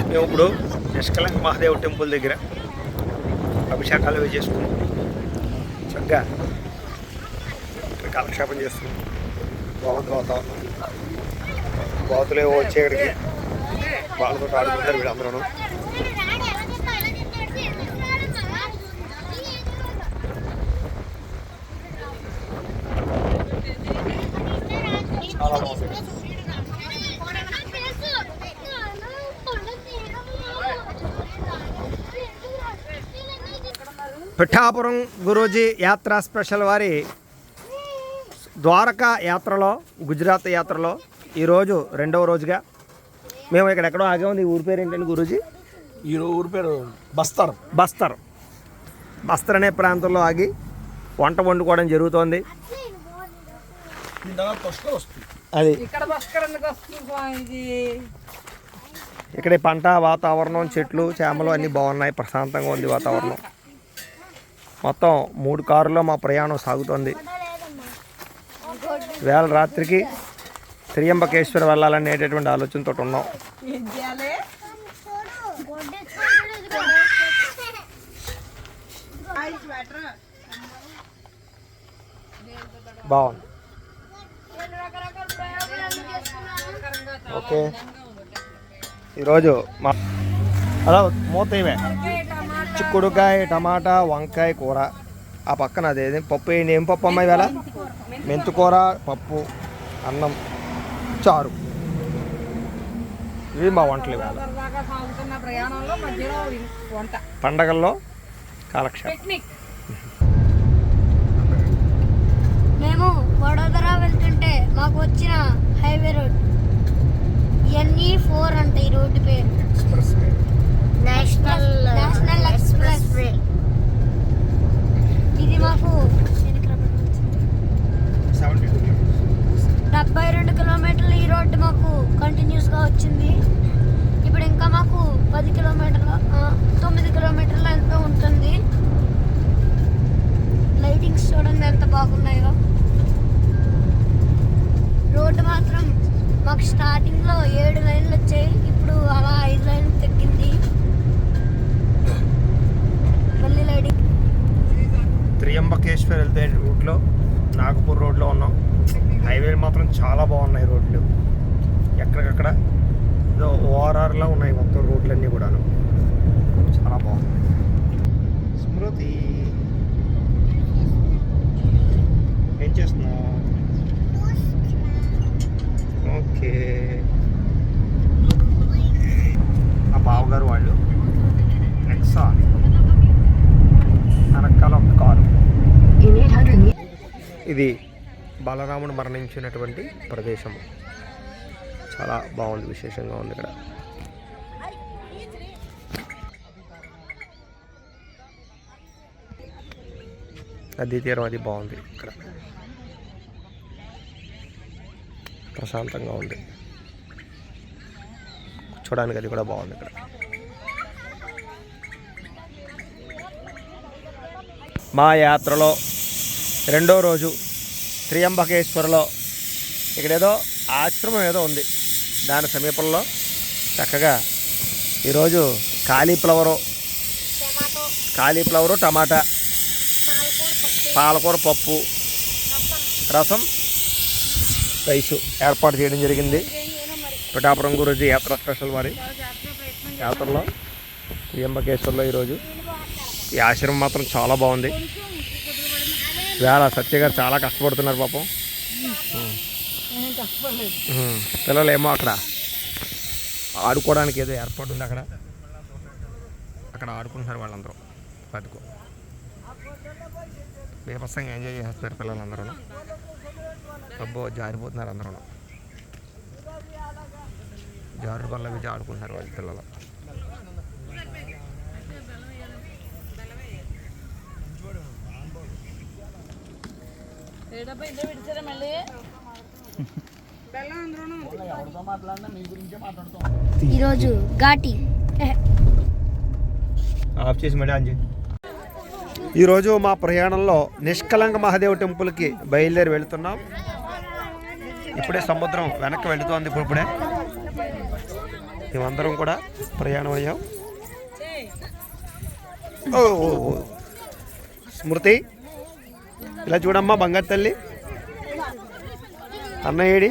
మేము ఇప్పుడు నిష్కలంక మహాదేవ్ టెంపుల్ దగ్గర అభిషేకాలు అవి చేసుకున్నాం. చక్కగా ఇక్కడ కాలక్షేపం చేస్తున్నాం. బాగుంది వాతావరణం. బాతులు ఏవో వచ్చే ఇక్కడికి వాళ్ళతో ఆడుకుంటారు వీళ్ళందరూ. చాలా బాగుంది. పిఠాపురం గురూజీ యాత్ర స్పెషల్ వారి ద్వారకా యాత్రలో, గుజరాత్ యాత్రలో ఈరోజు రెండవ రోజుగా మేము ఇక్కడ ఎక్కడో ఆగాము. ఈ ఊరి పేరు ఏంటండి గురూజీ? ఈ ఊరి పేరు బస్తర్. బస్తర్ అనే ప్రాంతంలో ఆగి వంట వండుకోవడం జరుగుతోంది. అది ఇక్కడ పంట వాతావరణం, చెట్లు, చేమలు అన్నీ బాగున్నాయి. ప్రశాంతంగా ఉంది వాతావరణం. మొత్తం 3 కారుల్లో మా ప్రయాణం సాగుతోంది. వేళ రాత్రికి త్రియంబకేశ్వర్ వెళ్ళాలనేటటువంటి ఆలోచనతో ఉన్నాం. బాగుంది. ఓకే, ఈరోజు మా అలా మూతయివే చిక్కుడుకాయ, టమాటా, వంకాయ కూర. ఆ పక్కన అదేది పప్పు. ఏం పప్పు అమ్మాయి వేళ? మెంతుకూర, పప్పు, అన్నం, చారు. ఇవి మా వంటలు వేళ. పండగల్లో కాలక్షేపం. మేము వడోదర వెళ్తుంటే మాకు వచ్చిన హైవే రోడ్ NE4 అంట. ఈ రోడ్డు పేరు నేషనల్ ఎక్స్ప్రెస్ వే. ఇది మాకు 72 కిలోమీటర్లు ఈ రోడ్డు మాకు కంటిన్యూస్గా వచ్చింది. ఇప్పుడు ఇంకా మాకు 10 కిలోమీటర్లు 9 కిలోమీటర్లు ఎంతో ఉంటుంది. లైటింగ్స్ చూడండి ఎంత బాగున్నాయో. రోడ్డు మాత్రం మాకు స్టార్టింగ్లో 7 లైన్లు వచ్చాయి, ఇప్పుడు అలా 5 లైన్లు తగ్గింది. మళ్ళీ లైటింగ్. త్రియంబకేశ్వర్ వెళ్తే రూట్లో నాగపూర్ రోడ్లో ఉన్నాం. హైవేలు మాత్రం చాలా బాగున్నాయి. రోడ్లు ఎక్కడికక్కడ ఏదో ORRలా ఉన్నాయి మొత్తం రోడ్లన్నీ కూడాను. చాలా బాగుంది. స్మృతి ఏం చేస్తున్నావు? ఓకే, మా బావగారు వాళ్ళు నెక్సా వెనకాల ఒక కారు. ఇది బాలరాముడు మరణించినటువంటి ప్రదేశము. చాలా బాగుంది, విశేషంగా ఉంది ఇక్కడ. నదీ తీరం అది బాగుంది. ఇక్కడ ప్రశాంతంగా ఉంది. కూర్చోడానికి అది కూడా బాగుంది. ఇక్కడ మా యాత్రలో రెండో రోజు త్రియంబకేశ్వర్లో ఇక్కడ ఏదో ఆశ్రమం ఏదో ఉంది. దాని సమీపంలో చక్కగా ఈరోజు కాలీఫ్లవరు, టమాటా, పాలకూర, పప్పు, రసం, రైసు ఏర్పాటు చేయడం జరిగింది. పిఠాపురం గురూజీ యాత్ర స్పెషల్ వారి యాత్రలో త్రియంబకేశ్వర్లో ఈరోజు ఈ ఆశ్రమం మాత్రం చాలా బాగుంది. వేళ సత్య గారు చాలా కష్టపడుతున్నారు పాపం. పిల్లలు ఏమో అక్కడ ఆడుకోవడానికి ఏదో ఏర్పాటు ఉంది. అక్కడ ఆడుకుంటున్నారు వాళ్ళందరూ. బతుకు బీభత్సంగా ఎంజాయ్ చేస్తున్నారు పిల్లలందరూ. అబ్బో జారిపోతున్నారు అందరూ. జారుడు వల్ల విజయ ఆడుకుంటున్నారు వాళ్ళ పిల్లలు. ఈరోజు ఘాటి ఆఫ్ చేసి మళ్ళీ ఆన్ చేయి. ఈరోజు మా ప్రయాణంలో నిష్కలంక మహాదేవ్ టెంపుల్కి బయలుదేరి వెళుతున్నాం. ఇప్పుడే సముద్రం వెనక్కి వెళుతోంది. ఇప్పుడే మేమందరం కూడా ప్రయాణం అయ్యాం. ఓ స్మృతి ఇలా చూడమ్మా, బంగారు తల్లి. అన్నయ్య ఏడి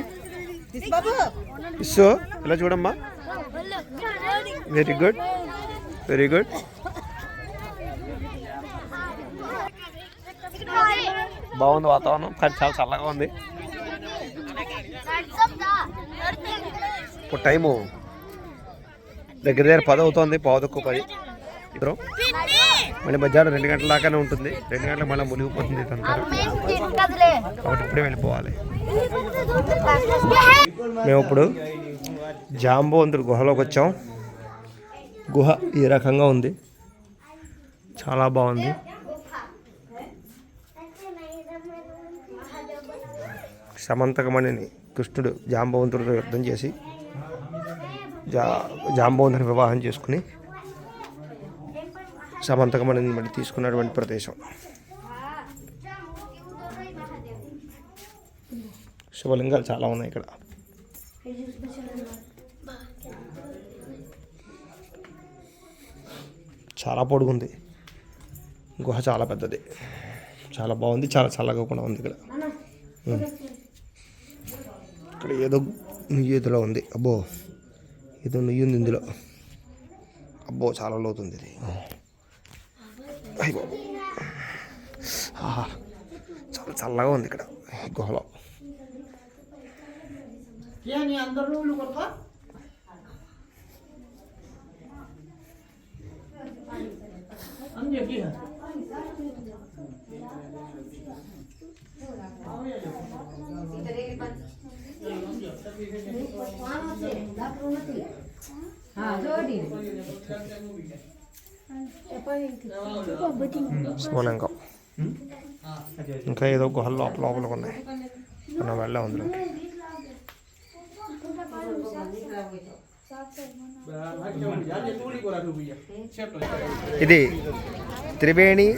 ఇస్సో ఇలా చూడమ్మా. Very good, very good. బాగుంది వాతావరణం, కానీ చాలా చల్లగా ఉంది. ఇప్పుడు టైము దగ్గర 10 అవుతుంది, 9:10 ఇద్దరు. మళ్ళీ మధ్యాహ్నం 2 గంటల దాకానే ఉంటుంది. 2 గంటలకు మళ్ళీ మునిగిపోతుంది ఇదంతా, కాబట్టి ఇప్పుడే వెళ్ళిపోవాలి. మేము ఇప్పుడు జాంబవంతుడి గుహలోకి వచ్చాం. గుహ ఈ రకంగా ఉంది, చాలా బాగుంది. సమంతకమణిని కృష్ణుడు జాంబవంతుడితో యుద్ధం చేసి జాంబవంతుని వివాహం చేసుకుని సమంతకమణిని మళ్ళీ తీసుకున్నటువంటి ప్రదేశం. శివలింగాలు చాలా ఉన్నాయి ఇక్కడ. చాలా పొడుగుంది గుహ, చాలా పెద్దది, చాలా బాగుంది, చాలా చల్లగా కూడా ఉంది ఇక్కడ. ఇక్కడ ఏదో నుయ్యేదిలో ఉంది. అబ్బో, ఏదో నుయ్యి ఉంది ఇందులో. అబ్బో, చాలా లోతుంది ఇది. అయ్య బాబు, చాలా చల్లగా ఉంది ఇక్కడ గుహలో. శివలింగం ఇంకా ఏదో గుహల లోపల ఉన్నాయి, మనం వెళ్ళాం అందులో. ఇది త్రివేణి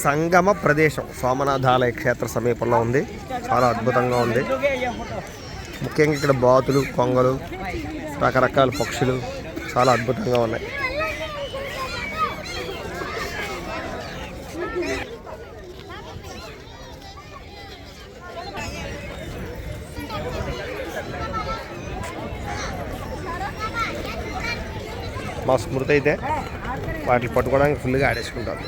సంగమ ప్రదేశం సోమనాథాలయ క్షేత్ర సమీపంలో ఉంది. చాలా అద్భుతంగా ఉంది. ముఖ్యంగా ఇక్కడ బాతులు, కొంగలు, రకరకాల పక్షులు చాలా అద్భుతంగా ఉన్నాయి. మా స్మృతి అయితే వాటిని పట్టుకోవడానికి ఫుల్గా ఆడేసుకుంటాం.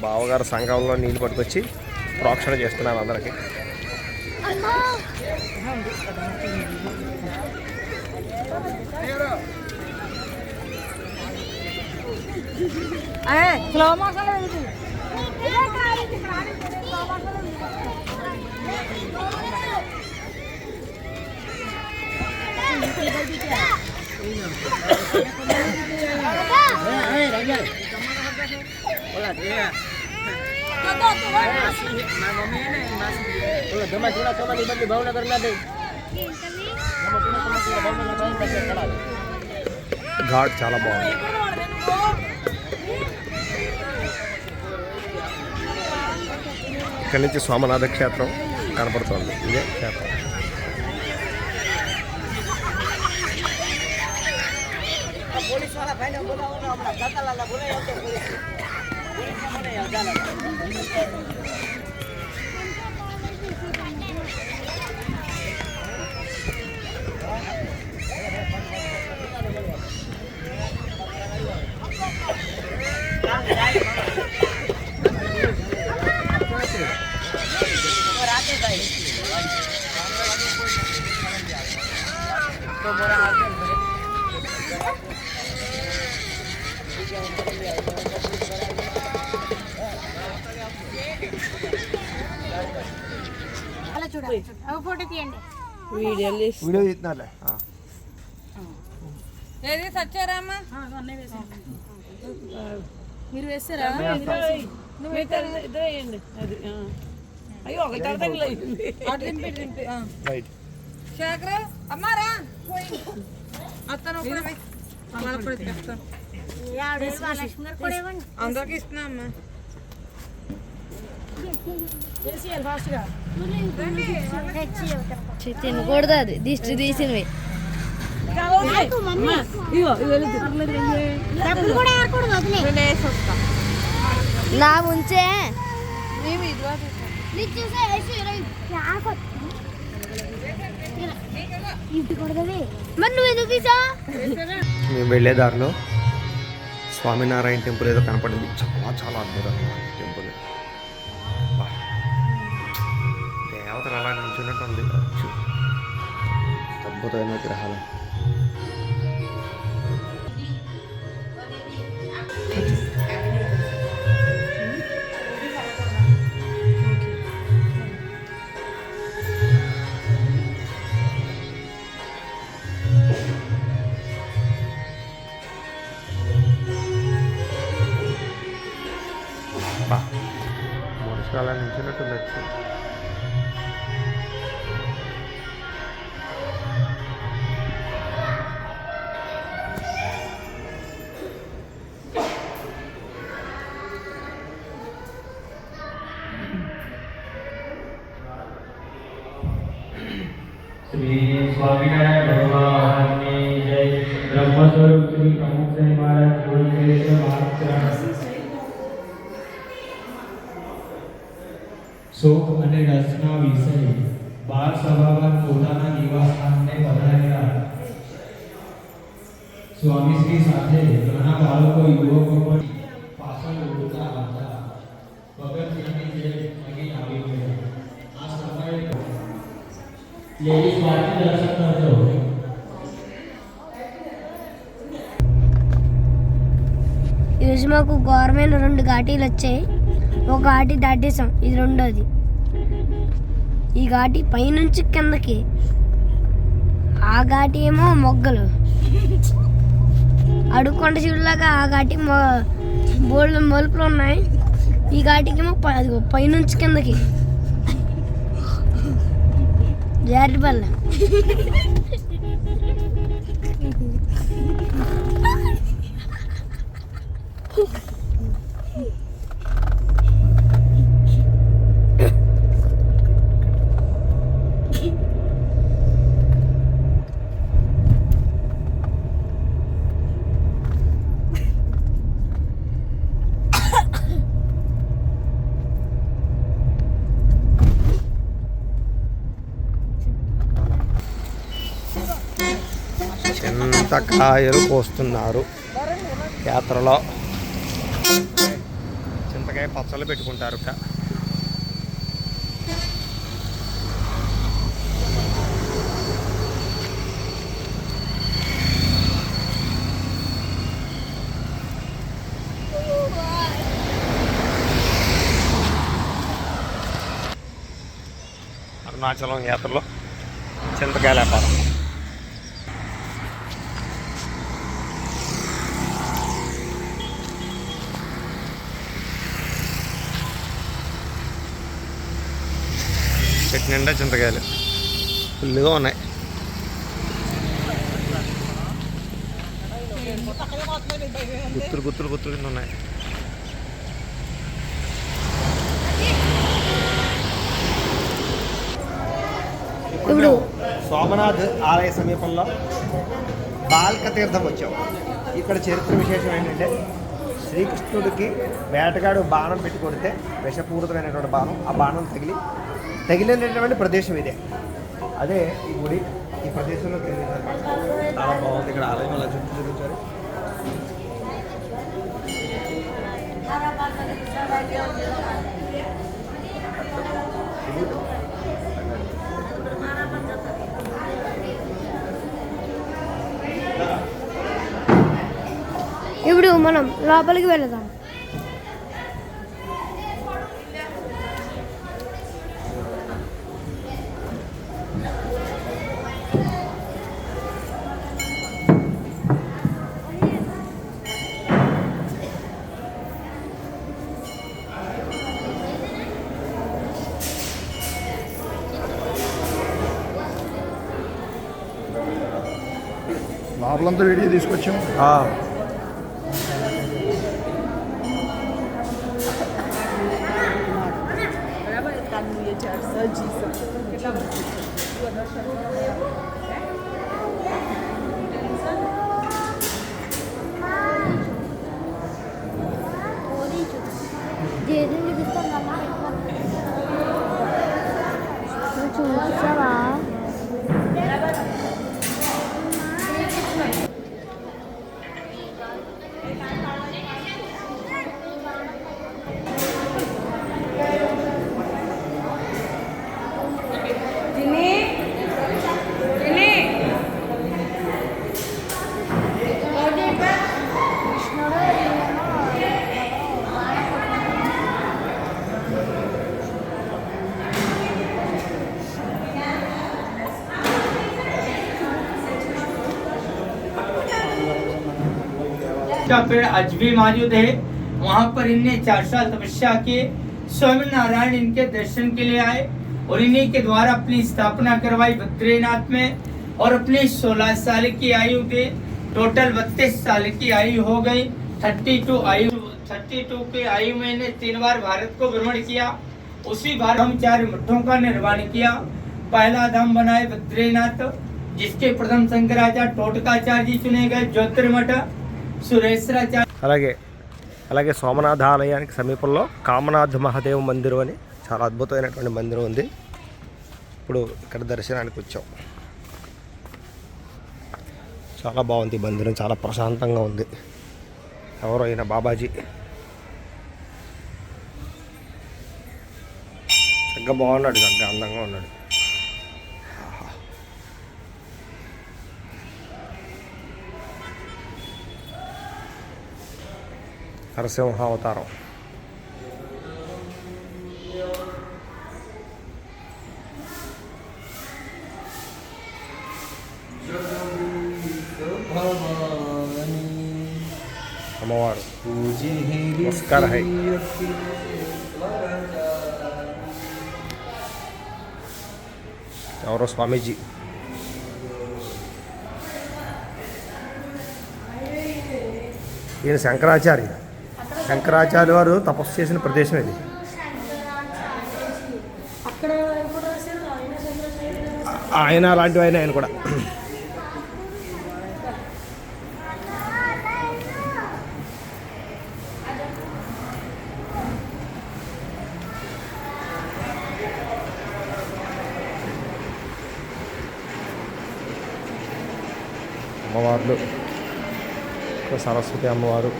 బావగారు సంఘంలో నీళ్ళు పట్టుకొచ్చి ప్రోక్షణ చేస్తున్నారు అందరికి. ఘాట్ చాలా బాగుంది. ఇక్కడి నుంచి సోమనాథ క్షేత్రం కనపడుతుంది. ఇదే క్షేత్రం. ఫోటో తీయండి. వీడియో తీస్తున్నారులే. ఏది సచ్చారామ్మా మీరు వేస్తారా? అయ్యో ఒకటి శేఖర్ అమ్మారా అతను వాళ్ళప్పుడు తెస్తాను అందరికి ఇస్తున్నా అమ్మా తినకూడదు అది దిష్టి తీసినవి నా ఉంచే మరి నువ్వు ఎందుకు తీసా మేము వెళ్ళే దారిలో స్వామినారాయణ టెంపుల్ ఏదో కనపడింది. చాలా చాలా అద్భుతంగా టెంపుల్. బా. దేవతలు అలా నిల్చున్నట్టు ఉంది. అద్భుతమైన విగ్రహాలు. మనుషులు అలా నిల్చున్నట్టు వచ్చి श्री स्वामीनारायण भगवान की जय। ब्रह्मस्वरूप श्री प्रमुख से महाराज गुरुदेव महात्मा શોક અને રસના વિષય બાળ સભામાં પોતાના નિવાસસ્થાનને પધારેલા સ્વામીશ્રી સાથે ઘણા બાળકો યુવકો પણ પાછળ ઉડતા હતા. પગથિયાની જેમ અહીં આવી ગયા. આ સમયે લેડીઝ પાર્ટી દર્શન કરજો. ఈరోజు మాకు గవర్నమెంట్ 2 ఘాటీలు వచ్చాయి. ఒక ఘాటి దాటేసాం, ఇది రెండోది. ఈ ఘాటి పైనుంచి కిందకి, ఆ ఘాటి ఏమో మొగ్గలు అడుక్కొండ చూడలాగా, ఆ ఘాటి బోల్డ్ మలుపులు ఉన్నాయి. ఈ ఘాటికేమో పైనుంచి కిందకి జారి పల్ల. చింతకాయలు కోస్తున్నారు యాత్రలో. చింతకాయ పచ్చళ్ళు పెట్టుకుంటారు. అరుణాచలం యాత్రలో చింతకాయల వ్యాపారం. చెట్టు నిండా చింతకాయలు ఫుల్గా ఉన్నాయి. గుత్తులు గుత్తులు గుత్తులు కింద ఉన్నాయి. ఇప్పుడు సోమనాథ్ ఆలయ సమీపంలో బాల్క తీర్థం వచ్చాం. ఇక్కడ చరిత్ర విశేషం ఏంటంటే, శ్రీకృష్ణుడికి వేటగాడు బాణం పెట్టి కొడితే విషపూరితమైనటువంటి బాణం, ఆ బాణం తగిలినటువంటి ప్రదేశం ఇదే. అదే ఈ గుడి. ఈ ప్రదేశంలో చాలా బాగుంది. ఇక్కడ ఆలయం అలా చుట్టూ చూపించారు. ఇప్పుడు మనం లోపలికి వెళదాం. కార్లంతా వీడియో తీసుకొచ్చాం. చూసావా? का पेड़ आज भी मौजूद है। वहाँ पर इनने 4 साल तपस्या किए। स्वामी नारायण इनके दर्शन के लिए आए और इन्हीं के द्वारा अपनी स्थापना करवाई बद्रीनाथ में। और अपनी 16 साल की आयु थे, टोटल 32 साल की आयु हो गई। 32 की आयु में इन्हें 3 बार भारत को भ्रमण किया। उसी बार हम 4 मठों का निर्माण किया। पहला धाम बनाए बद्रीनाथ, जिसके प्रथम शंकराचार्य टोटकाचार्य जी चुने गए। ज्योतिर्मठ సురేశ్వరాచార్య. అలాగే సోమనాథ ఆలయానికి సమీపంలో కామనాథ్ మహాదేవ్ మందిరం అని చాలా అద్భుతమైనటువంటి మందిరం ఉంది. ఇప్పుడు ఇక్కడ దర్శనానికి వచ్చాం. చాలా బాగుంది మందిరం, చాలా ప్రశాంతంగా ఉంది. ఎవరో అయిన బాబాజీ చక్కగా బాగున్నాడు, చక్కగా అందంగా ఉన్నాడు. నరసింహ అవతారం. అమ్మవారు నమస్కార హై. ఎవరో స్వామీజీ. ఈయన శంకరాచార్య వారు తపస్సు చేసిన ప్రదేశం ఇది. ఆయన అలాంటివి ఆయన కూడా. అమ్మవార్లు, సరస్వతి అమ్మవారు.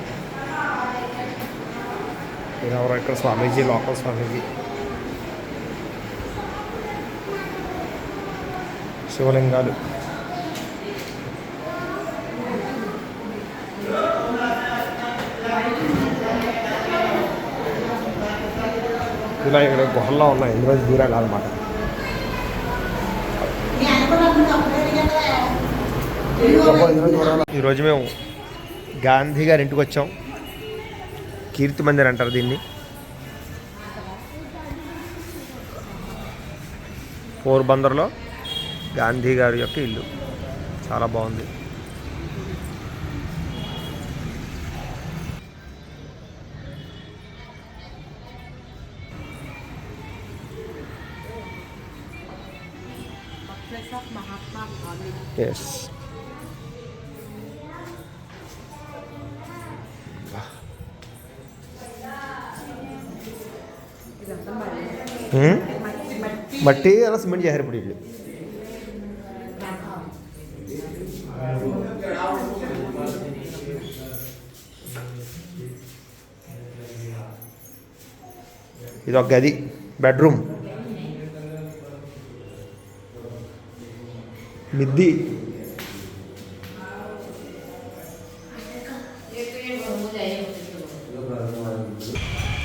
ఎవరో ఇక్కడ స్వామీజీ, లోకల్ స్వామీజీ. శివలింగాలు. ఇలా ఇక్కడ గుహల్లో ఉన్నాయి, ఇందులో దూరాలు అన్నమాట. ఈరోజు మేము గాంధీ గారి ఇంటికి వచ్చాం. కీర్తి మందిర్ అంటారు దీన్ని. పోర్బందర్లో గాంధీ గారి యొక్క ఇల్లు చాలా బాగుంది. ఎస్, మట్టి అలా సిమెంట్ చేశారు ఇప్పుడు ఇల్లు. ఇది ఒక గది, బెడ్రూమ్, మిద్ది.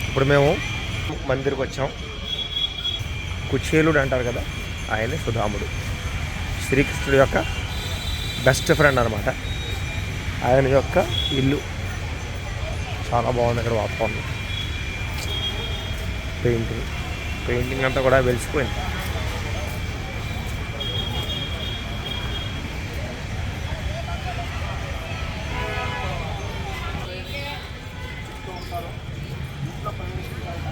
ఇప్పుడు మేము మందిరికి వచ్చాం. కుచేలుడు అంటారు కదా, ఆయనే సుధాముడు, శ్రీకృష్ణుడి యొక్క బెస్ట్ ఫ్రెండ్ అనమాట. ఆయన యొక్క ఇల్లు చాలా బాగుంది. ఇక్కడ వాతావరణం, పెయింటింగ్ అంతా కూడా వెలిసిపోయింది. ద్వారం ఇంట్లో ప్రవేశించిన తర్వాత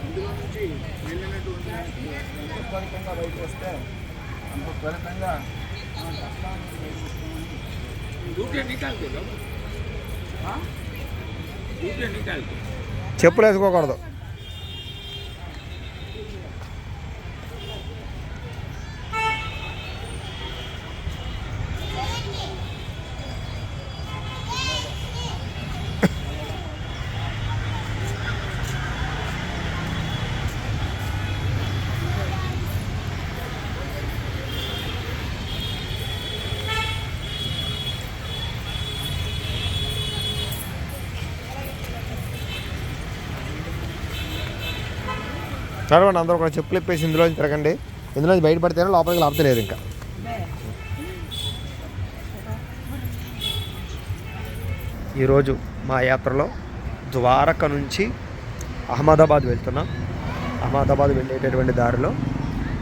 ఇందులో నుంచి వెళ్ళినటువంటి ఎంత త్వరితంగా బయటకు వస్తే అంత త్వరితంగా మనం కష్టాన్ని చెప్పులు వేసుకోకూడదు. నడవండి అందరూ ఒక చెప్పులు ఇప్పేసి ఇందులోంచి తిరగండి. ఇందులోంచి బయటపడితేనే లోపలికి లాపతలేదు ఇంకా. ఈరోజు మా యాత్రలో ద్వారక నుంచి అహ్మదాబాద్ వెళ్తున్నాం. అహ్మదాబాద్ వెళ్ళేటటువంటి దారిలో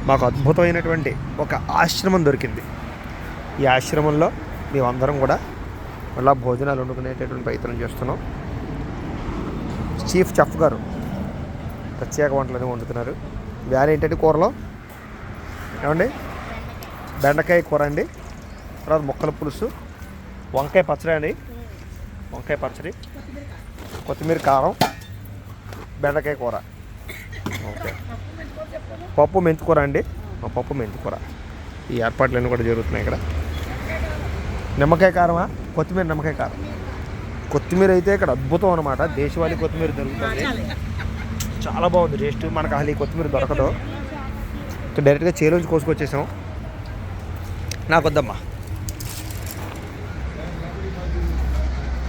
మాకు అద్భుతమైనటువంటి ఒక ఆశ్రమం దొరికింది. ఈ ఆశ్రమంలో మేమందరం కూడా మళ్ళీ భోజనాలు వండుకునేటటువంటి ప్రయత్నం చేస్తున్నాం. చీఫ్ చెఫ్ గారు ప్రత్యేక వంటలని వండుతున్నారు. వేరే ఏంటంటే కూరలో ఏమండి, బెండకాయ కూర అండి, తర్వాత ముక్కల పులుసు, వంకాయ పచ్చడి అండి, వంకాయ పచ్చడి, కొత్తిమీర కారం, బెండకాయ కూర, ఓకే, పప్పు మెంతికూర అండి, పప్పు మెంతికూర. ఈ ఏర్పాట్లన్నీ కూడా జరుగుతున్నాయి ఇక్కడ. నిమ్మకాయ కారమా, కొత్తిమీర నిమ్మకాయ కారం. కొత్తిమీర అయితే ఇక్కడ అద్భుతం అనమాట. దేశవాళీ కొత్తిమీర దొరుకుతుంది, చాలా బాగుంది టేస్ట్. మనకు అసలు ఈ కొత్తిమీర దొరకదు, డైరెక్ట్గా చేలోంచి కోసుకొచ్చేసాం. నాకు వద్దమ్మా.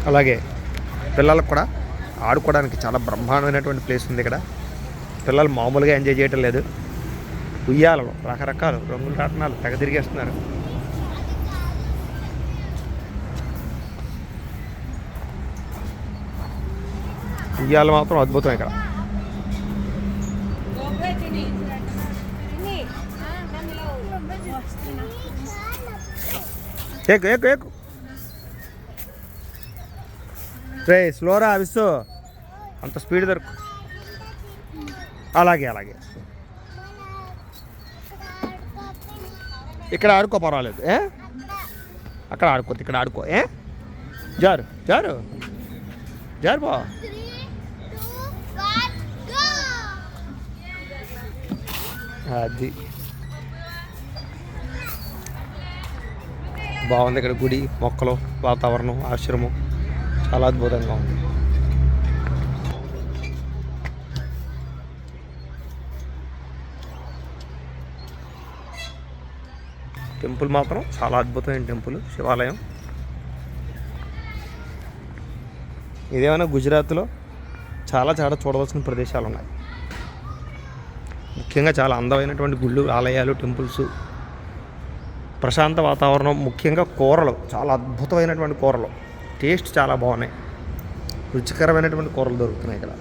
అలాగే పిల్లలకు కూడా ఆడుకోవడానికి చాలా బ్రహ్మాండమైనటువంటి ప్లేస్ ఉంది ఇక్కడ. పిల్లలు మామూలుగా ఎంజాయ్ చేయటం లేదు. ఉయ్యాలలో రకరకాలు రంగుల రాట్నాలు తెగ తిరిగేస్తున్నారు. ఉయ్యాలు మాత్రం అద్భుతం ఇక్కడ. ఏకు ఏకు ఏకు రే, స్లోరా విస్సు, అంత స్పీడ్ దొరకు. అలాగే అలాగే ఇక్కడ ఆడుకో, పర్వాలేదు. అక్కడ ఆడుకోవద్దు, ఇక్కడ ఆడుకో. జారు జారు జారు బా. అది బాగుంది ఇక్కడ. గుడి, మొక్కలు, వాతావరణం, ఆశ్రమం చాలా అద్భుతంగా ఉంది. టెంపుల్ మాత్రం చాలా అద్భుతమైన టెంపుల్, శివాలయం. ఇదేమైనా గుజరాత్లో చాలా చాలా చూడవలసిన ప్రదేశాలు ఉన్నాయి. ముఖ్యంగా చాలా అందమైనటువంటి గుళ్ళు, ఆలయాలు, టెంపుల్స్, ప్రశాంత వాతావరణం, ముఖ్యంగా కూరలు చాలా అద్భుతమైనటువంటి కూరలు, టేస్ట్ చాలా బాగున్నాయి. రుచికరమైనటువంటి కూరలు దొరుకుతున్నాయి ఇక్కడ.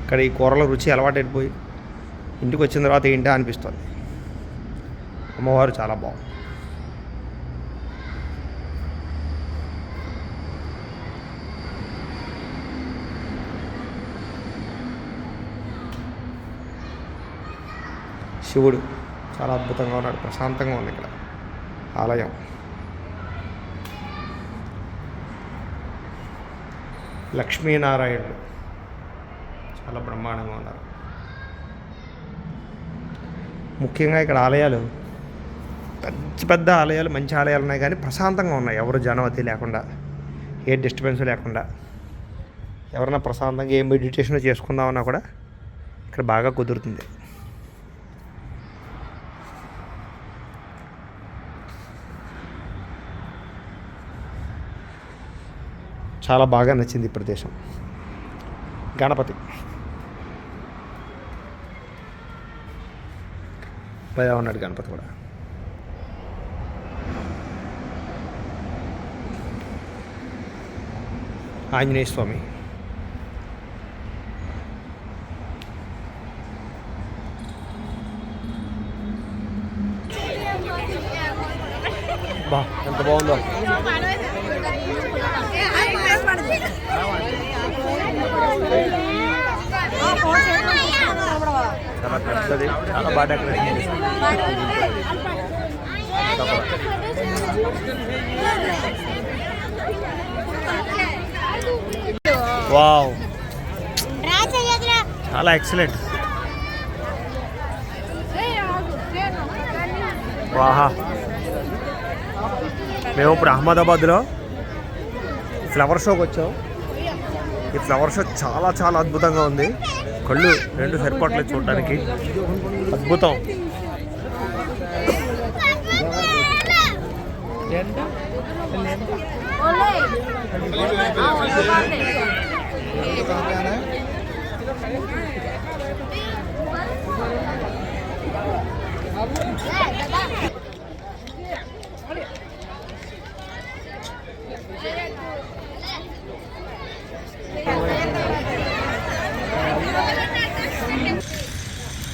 ఇక్కడ ఈ కూరల రుచి అలవాటైపోయి ఇంటికి వచ్చిన తర్వాత ఏంటా అనిపిస్తుంది. అమ్మవారు చాలా బాగుంది. శివుడు చాలా అద్భుతంగా ఉన్నాడు, ప్రశాంతంగా ఉంది ఇక్కడ ఆలయం. లక్ష్మీనారాయణుడు చాలా బ్రహ్మాండంగా ఉన్నారు. ముఖ్యంగా ఇక్కడ ఆలయాలు పెద్ద పెద్ద ఆలయాలు, మంచి ఆలయాలు ఉన్నాయి, కానీ ప్రశాంతంగా ఉన్నాయి. ఎవరు జనవతి లేకుండా, ఏ డిస్టర్బెన్స్ లేకుండా, ఎవరైనా ప్రశాంతంగా ఏ మెడిటేషన్ చేసుకుందామన్నా కూడా ఇక్కడ బాగా కుదురుతుంది. చాలా బాగా నచ్చింది ఈ ప్రదేశం. గణపతి భలే ఉన్నాడు గణపతి కూడా. ఆంజనేయ స్వామి, బా ఎంత బాగుందో. చాలా పెద్దది, చాలా బాగా డెకరేషన్ చేశారు. వావ్, చాలా ఎక్సలెంట్. వాహా, మేము ఇప్పుడు అహ్మదాబాద్లో ఫ్లవర్ షోకి వచ్చాం. ఈ ఫ్లవర్ షో చాలా చాలా అద్భుతంగా ఉంది. కళ్ళు రెండు సరిపోవట్లేదు చూడడానికి, అద్భుతం.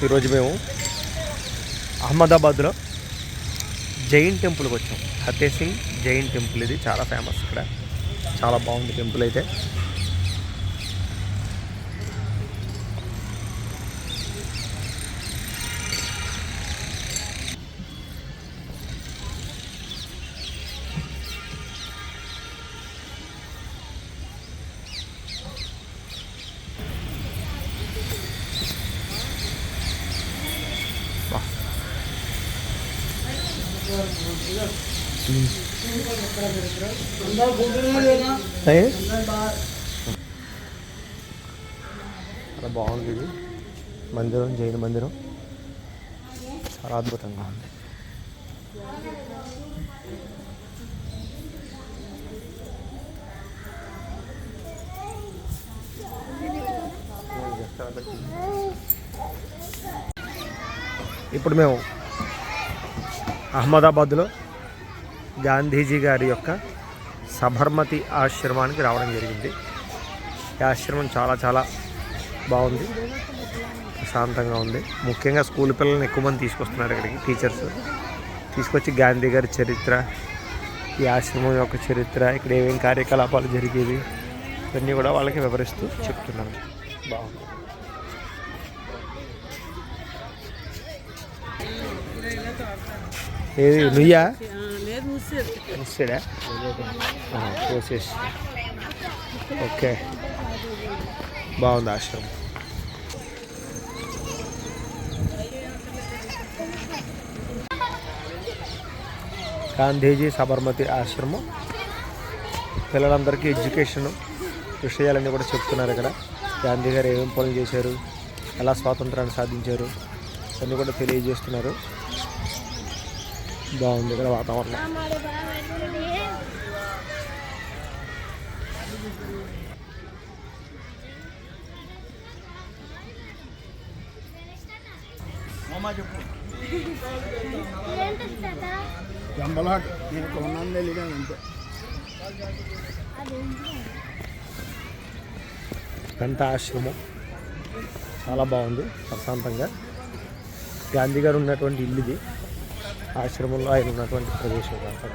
ఈరోజు మేము అహ్మదాబాద్లో జైన్ టెంపుల్కి వచ్చాం. ఫతేహ్ సింగ్ జైన్ టెంపుల్, ఇది చాలా ఫేమస్ ఇక్కడ. చాలా బాగుంది టెంపుల్ అయితే. చాలా బాగుంది ఇది మందిరం, జైన మందిరం చాలా అద్భుతంగా ఉంది. ఇప్పుడు మేము అహ్మదాబాద్లో గాంధీజీ గారి యొక్క సబర్మతి ఆశ్రమానికి రావడం జరిగింది. ఈ ఆశ్రమం చాలా చాలా బాగుంది, ప్రశాంతంగా ఉంది. ముఖ్యంగా స్కూల్ పిల్లల్ని ఎక్కువ మంది తీసుకొస్తున్నారు ఇక్కడికి. టీచర్స్ తీసుకొచ్చి గాంధీ గారి చరిత్ర, ఈ ఆశ్రమం యొక్క చరిత్ర, ఇక్కడ ఏమేమి కార్యకలాపాలు జరిగేవి ఇవన్నీ కూడా వాళ్ళకి వివరిస్తూ చెప్తున్నాను. బాగుంది. ఏది నుయ్యా ముస్తాడా కోసేసి. ఓకే, బాగుంది ఆశ్రమం. గాంధీజీ సబర్మతి ఆశ్రమం పిల్లలందరికీ ఎడ్యుకేషన్ విషయాలన్నీ కూడా చెప్తున్నారు ఇక్కడ. గాంధీ గారు ఏమేమి పనులు చేశారు, ఎలా స్వాతంత్రాన్ని సాధించారు అన్నీ కూడా తెలియజేస్తున్నారు. బాగుంది ఇక్కడ వాతావరణం. జంబలాట్ నేను కొన్నాను తెలియదు అంతే. గంట ఆశ్రమం చాలా బాగుంది, ప్రశాంతంగా. గాంధీ గారు ఉన్నటువంటి ఇల్లు ఇది. ఆశ్రమంలో ఆయన ఉన్నటువంటి ప్రదేశం అంతా.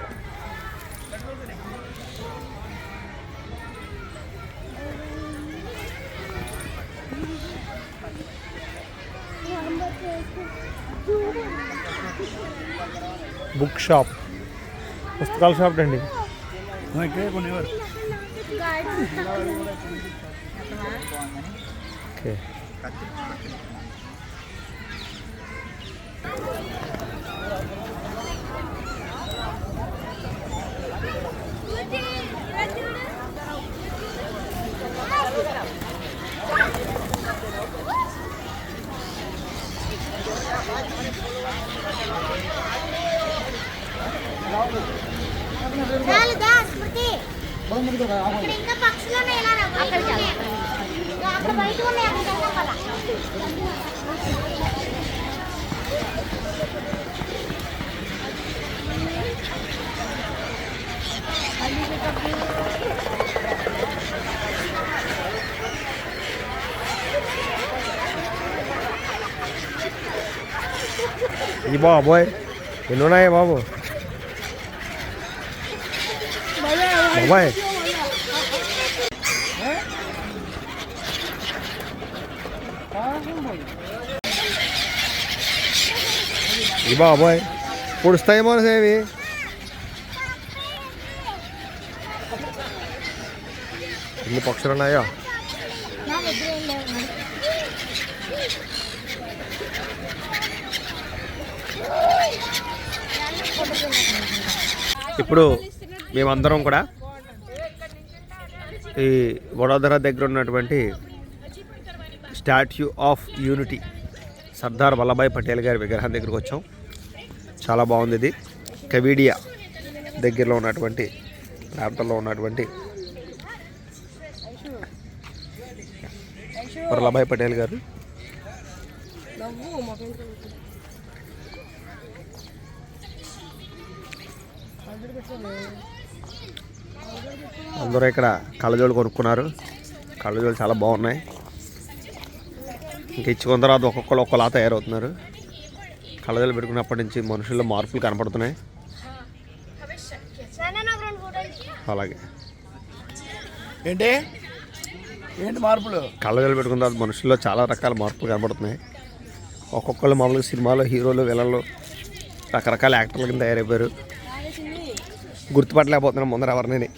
బుక్ షాప్, పుస్తకాల షాప్ అండి. ఓకే, ఇంకా పక్షులు అక్కడ బయట ఉన్నాయి. ఈ బాబోయ్ ఎన్ని ఉన్నాయా బాబు? బాబాయ్ ఈ బాబాయ్ పొడుస్తాయేమో సేవి ఎన్ని పక్షులు ఉన్నాయో. ఇప్పుడు మేమందరం కూడా ఈ వడోదర దగ్గర ఉన్నటువంటి statue of unity Sardar Vallabhbhai Patel గారి విగ్రహం దగ్గరికి వచ్చాం. చాలా బాగుంది. ఇది కవీడియా దగ్గరలో ఉన్నటువంటి ప్రాంతంలో ఉన్నటువంటి వల్లభాయ్ పటేల్ గారు అందరూ ఇక్కడ కళ్ళజోళ్ళు కొనుక్కున్నారు. కళ్ళజోళ్ళు చాలా బాగున్నాయి. ఇంకా ఇచ్చుకున్న తర్వాత ఒక్కొక్కరు ఒక్కలా తయారవుతున్నారు. కళ్ళజోళ్ళు పెట్టుకున్నప్పటి నుంచి మనుషుల్లో మార్పులు కనపడుతున్నాయి. అలాగే ఏంటి ఏంటి మార్పులు? కళ్ళజోళ్ళు పెట్టుకున్న తర్వాత మనుషుల్లో చాలా రకాల మార్పులు కనపడుతున్నాయి. ఒక్కొక్కళ్ళు మామూలుగా సినిమాలో హీరోలు విలన్లు రకరకాల యాక్టర్ల కింద తయారైపోయారు. గుర్తుపట్టలేకపోతున్నాం ముందర ఎవరిని.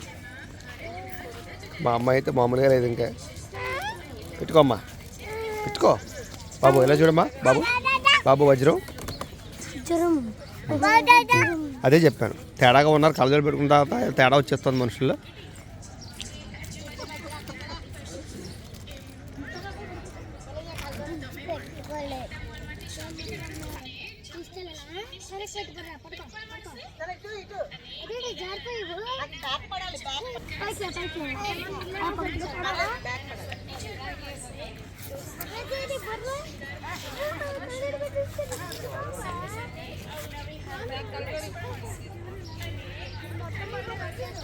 మా అమ్మాయి అయితే మామూలుగా లేదు. ఇంకా పెట్టుకోమ్మా, పెట్టుకో బాబు. ఇలా చూడమ్మా బాబు, బాబు వజ్రం. అదే చెప్పాను, తేడాగా ఉన్నారు. కళ్ళజోడు పెట్టుకున్న తర్వాత తేడా వచ్చేస్తుంది మనుషుల్లో.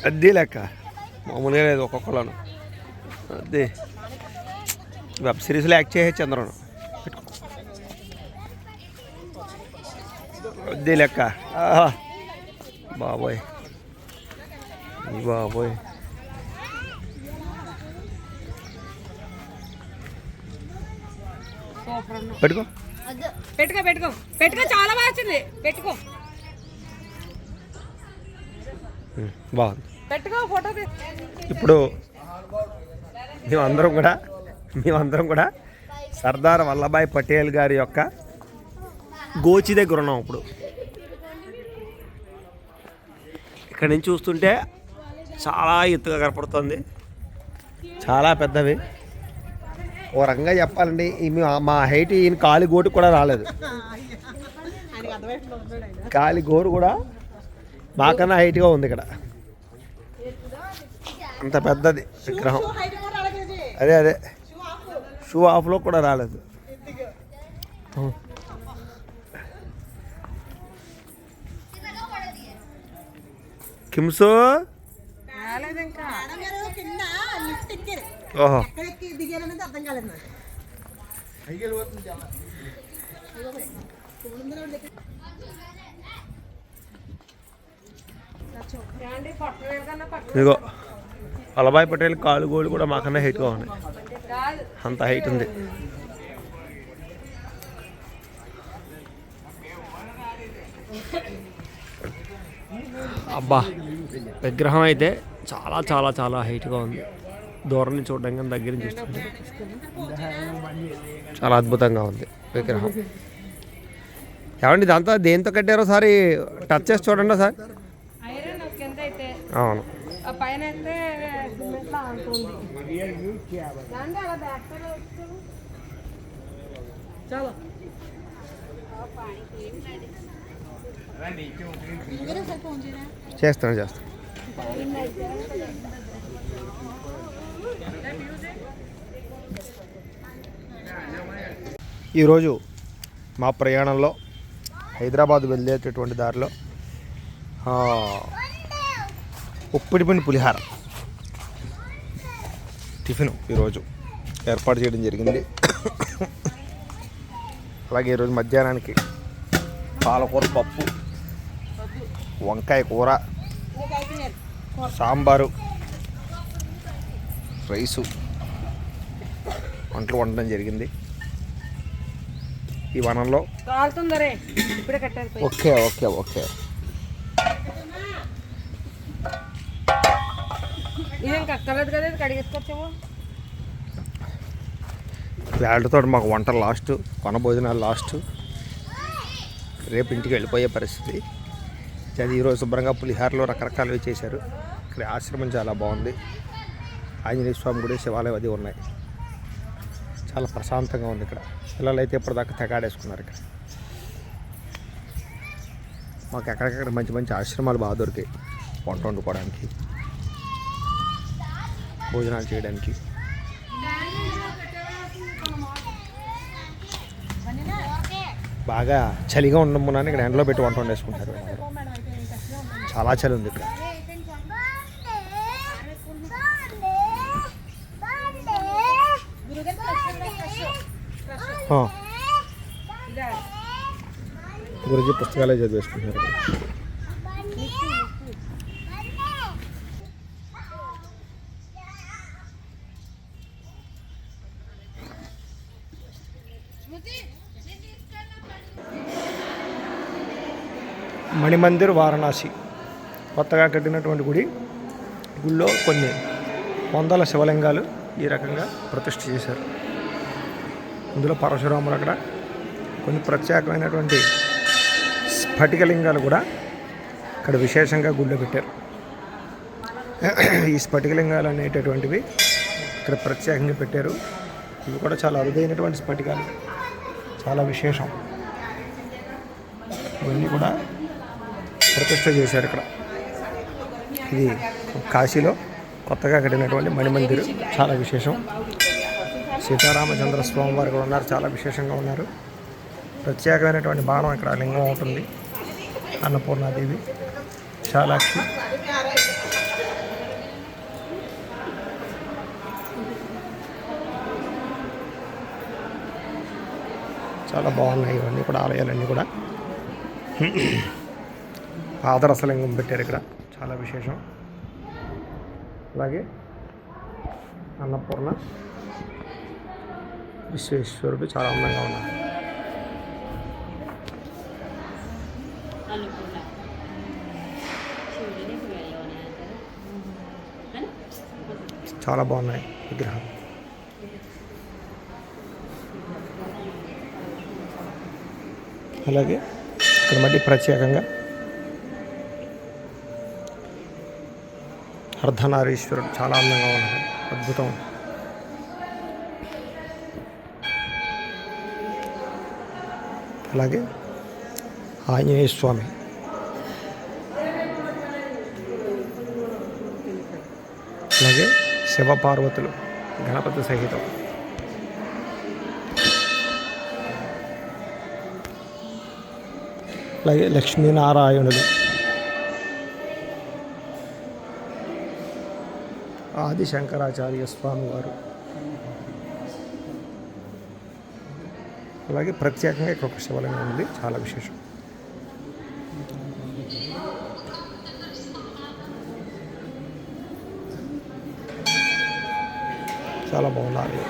అద్దీ లెక్క మామూలుగా లేదు. ఒక్కొక్కలను అదే వెబ్ సిరీస్లో యాక్ట్ చేసే చంద్రను అద్దీ లెక్క. బాబోయ్ బాబోయ్. పెట్టుకో పెట్టుకో పెట్టుకో పెట్టుకో, చాలా బాగా వచ్చింది. పెట్టుకో బాగుంది. పెట్టుకో ఫోటో. ఇప్పుడు మేమందరం కూడా సర్దార్ వల్లభాయ్ పటేల్ గారి యొక్క గోచి దగ్గర ఉన్నాం. ఇప్పుడు ఇక్కడ నుంచి చూస్తుంటే చాలా ఎత్తుగా కనపడుతుంది. చాలా పెద్దవి. ఓ రకంగా చెప్పాలండి, మా హైట్ ఈయన కాలి గోటు కూడా రాలేదు. కాలి గోరు కూడా మాకన్నా హైట్గా ఉంది ఇక్కడ. అంత పెద్దది విగ్రహం. అదే షూ ఆఫ్లో కూడా రాలేదు. కిమ్సో ఓహో ఇదిగో వల్లభాయ్ పటేల్ కాలు గోళ్ళు కూడా మాకన్నా హైట్గా ఉన్నాయి. అంత హైట్ ఉంది. అబ్బా విగ్రహం అయితే చాలా చాలా చాలా హైట్గా ఉంది. దూరం నుంచి చూడడం కానీ దగ్గర నుంచి చూస్తుంది చాలా అద్భుతంగా ఉంది విగ్రహం. ఏమండి ఇదంతా దేంతో కట్టారో సారి టచ్ చేసి చూడండి సార్. అవును చేస్తాను. ఈరోజు మా ప్రయాణంలో హైదరాబాద్ వెళ్ళేటటువంటి దారిలో ఉప్పిడిపిండి పులిహార టిఫిన్ ఈరోజు ఏర్పాటు చేయడం జరిగింది. అలాగే ఈరోజు మధ్యాహ్నానికి పాలకూర పప్పు, వంకాయ కూర, సాంబారు, రైసు, వంటలు వండడం జరిగింది ఈ వనంలో. కాలుతుందరే ఇప్పుడే కట్టారు పోయి. Okay okay okay. ఇదేం కక్కలేదు కదా, ఇది కడిగేసుకొచ్చాము. వేళ్ళతో మాకు వంట లాస్ట్, వన భోజనాలు లాస్ట్. రేపు ఇంటికి వెళ్ళిపోయే పరిస్థితి. అది ఈరోజు శుభ్రంగా పులిహారలో రకరకాలు చేశారు. ఇక్కడ ఆశ్రమం చాలా బాగుంది. ఆంజనేయ స్వామి గుడి, శివాలయం అది ఉన్నాయి. చాలా ప్రశాంతంగా ఉంది ఇక్కడ. పిల్లలు అయితే ఇప్పటిదాకా తెగాడేసుకున్నారు ఇక్కడ. మాకు ఎక్కడికక్కడ మంచి మంచి ఆశ్రమాలు బాగా దొరికాయి వంట వండుకోవడానికి, భోజనాలు చేయడానికి. బాగా చలిగా ఉండమున్నాను ఇక్కడ ఎండలో పెట్టి వంట వండేసుకుంటారు. చాలా చలి ఉంది ఇక్కడ. గురుజీ పుస్తకాలే చదివేసుకుంటున్నారు. మణిమందిర్ వారణాసి కొత్తగా కట్టినటువంటి గుడి. గుళ్ళో కొన్ని వందల శివలింగాలు ఈ రకంగా ప్రతిష్ఠ చేశారు. ఇందులో పరశురాములు అక్కడ కొన్ని ప్రత్యేకమైనటువంటి స్ఫటికలింగాలు కూడా ఇక్కడ విశేషంగా గుళ్ళో పెట్టారు. ఈ స్ఫటికలింగాలు అనేటటువంటివి ఇక్కడ ప్రత్యేకంగా పెట్టారు. ఇవి కూడా చాలా అరుదైనటువంటి స్ఫటికాలు, చాలా విశేషం. ఇవన్నీ కూడా ప్రతిష్ఠ చేశారు ఇక్కడ. ఇది కాశీలో కొత్తగా కట్టినటువంటి మణిమందిర్, చాలా విశేషం. సీతారామచంద్ర స్వామి వారు కూడా ఉన్నారు, చాలా విశేషంగా ఉన్నారు. ప్రత్యేకమైనటువంటి బాణం ఇక్కడ లింగం ఉంటుంది. అన్నపూర్ణాదేవి, విశాలాక్షి. చాలా బాగున్నాయి ఇవన్నీ కూడా, ఆలయాలన్నీ కూడా. ఆదరసలింగం పెట్టారు ఇక్కడ, చాలా విశేషం. అలాగే అన్నపూర్ణ, విశ్వేశ్వరుడు చాలా అందంగా ఉన్నారు. చాలా బాగున్నాయి విగ్రహాలు. అలాగే ఇక్కడ మళ్ళీ ప్రత్యేకంగా అర్ధనారీశ్వరుడు చాలా అందంగా ఉన్నారు, అద్భుతం. అలాగే ఆంజనేయ స్వామి, అలాగే శివపార్వతులు గణపతి సహితం. అలాగే లక్ష్మీనారాయణులు, ఆది శంకరాచార్య స్వామి వారు. అలాగే ప్రత్యేకంగా ఇక్కడ ఒక శివలింగం ఉంది, చాలా విశేషం. చాలా బాగున్నారు.